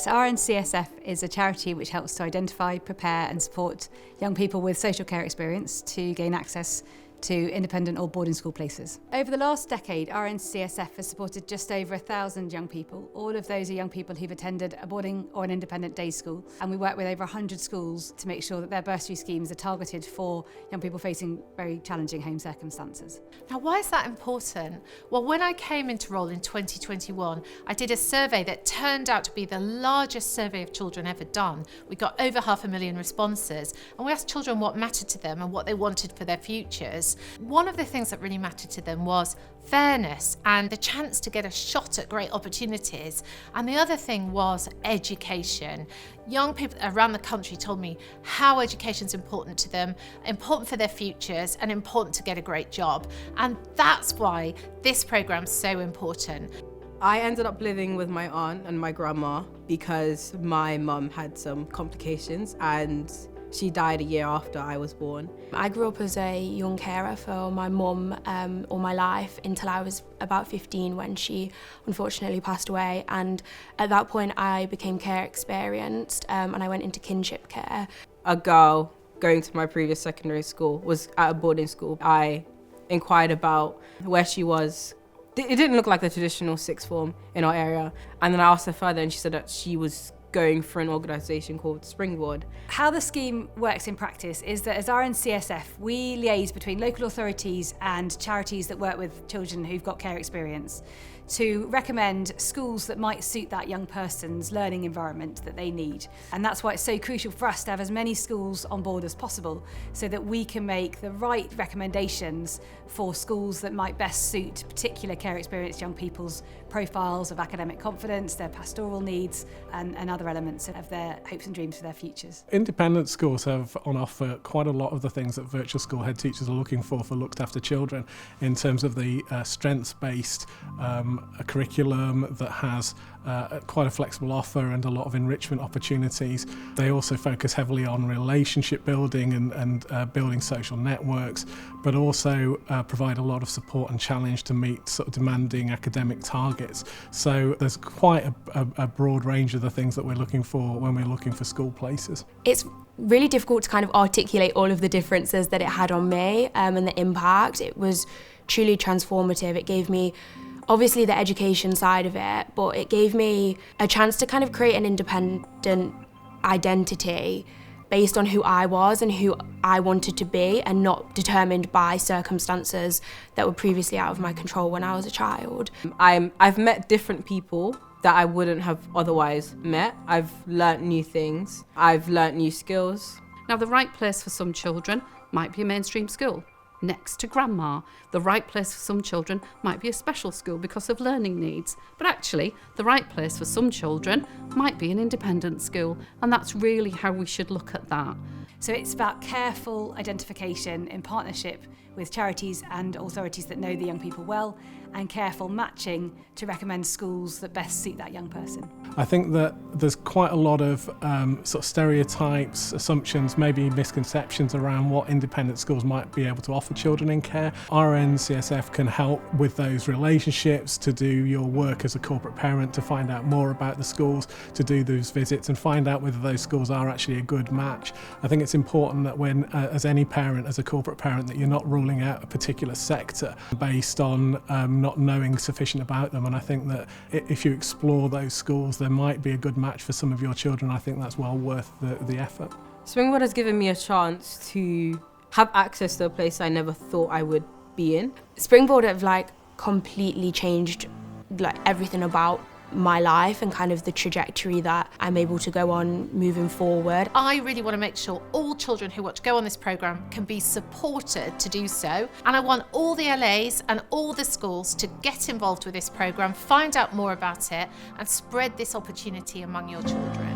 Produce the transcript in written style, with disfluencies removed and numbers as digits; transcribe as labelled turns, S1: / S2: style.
S1: RNCSF is a charity which helps to identify, prepare and support young people with social care experience to gain access to independent or boarding school places. Over the last decade, RNCSF has supported just over 1,000 young people. All of those are young people who've attended a boarding or an independent day school, and we work with over 100 schools to make sure that their bursary schemes are targeted for young people facing very challenging home circumstances.
S2: Now, why is that important? Well, when I came into role in 2021, I did a survey that turned out to be the largest survey of children ever done. We got over 500,000 responses, and we asked children what mattered to them and what they wanted for their futures. One of the things that really mattered to them was fairness and the chance to get a shot at great opportunities. And the other thing was education. Young people around the country told me how education is important to them, important for their futures, and important to get a great job. And that's why this program's so important.
S3: I ended up living with my aunt and my grandma because my mum had some complications and she died a year after I was born.
S4: I grew up as a young carer for my mum all my life until I was about 15 when she unfortunately passed away, and at that point I became care experienced and I went into kinship care.
S3: A girl going to my previous secondary school was at a boarding school. I inquired about where she was. It didn't look like the traditional sixth form in our area, and then I asked her further and she said that she was going for an organisation called Springboard.
S1: How the scheme works in practice is that as RNCSF, we liaise between local authorities and charities that work with children who've got care experience to recommend schools that might suit that young person's learning environment that they need. And that's why it's so crucial for us to have as many schools on board as possible so that we can make the right recommendations for schools that might best suit particular care experienced young people's profiles of academic confidence, their pastoral needs and other elements of their hopes and dreams for their futures.
S5: Independent schools have on offer quite a lot of the things that virtual school head teachers are looking for looked after children in terms of the strengths-based a curriculum that has quite a flexible offer and a lot of enrichment opportunities. They also focus heavily on relationship building and building social networks, but also provide a lot of support and challenge to meet sort of demanding academic targets. So there's quite a broad range of the things that we're looking for when we're looking for school places.
S4: It's really difficult to kind of articulate all of the differences that it had on me and the impact. It was truly transformative. It gave me obviously the education side of it, but it gave me a chance to kind of create an independent identity based on who I was and who I wanted to be, and not determined by circumstances that were previously out of my control when I was a child.
S3: I've met different people that I wouldn't have otherwise met. I've learnt new things. I've learnt new skills.
S6: Now, the right place for some children might be a mainstream school next to grandma. The right place for some children might be a special school because of learning needs. But actually, the right place for some children might be an independent school, and that's really how we should look at that.
S1: So it's about careful identification in partnership with charities and authorities that know the young people well, and careful matching to recommend schools that best suit that young person.
S5: I think that there's quite a lot of sort of stereotypes, assumptions, maybe misconceptions around what independent schools might be able to offer children in care. RNCSF can help with those relationships, to do your work as a corporate parent, to find out more about the schools, to do those visits and find out whether those schools are actually a good match. I think it's important that when, as any parent, as a corporate parent, that you're not ruling out a particular sector based on not knowing sufficient about them. And I think that if you explore those schools, there might be a good match for some of your children. I think that's well worth the effort.
S3: Springboard has given me a chance to have access to a place I never thought I would be in.
S4: Springboard have completely changed everything about my life and kind of the trajectory that I'm able to go on moving forward.
S2: I really want to make sure all children who want to go on this programme can be supported to do so, and I want all the LAs and all the schools to get involved with this programme, find out more about it and spread this opportunity among your children.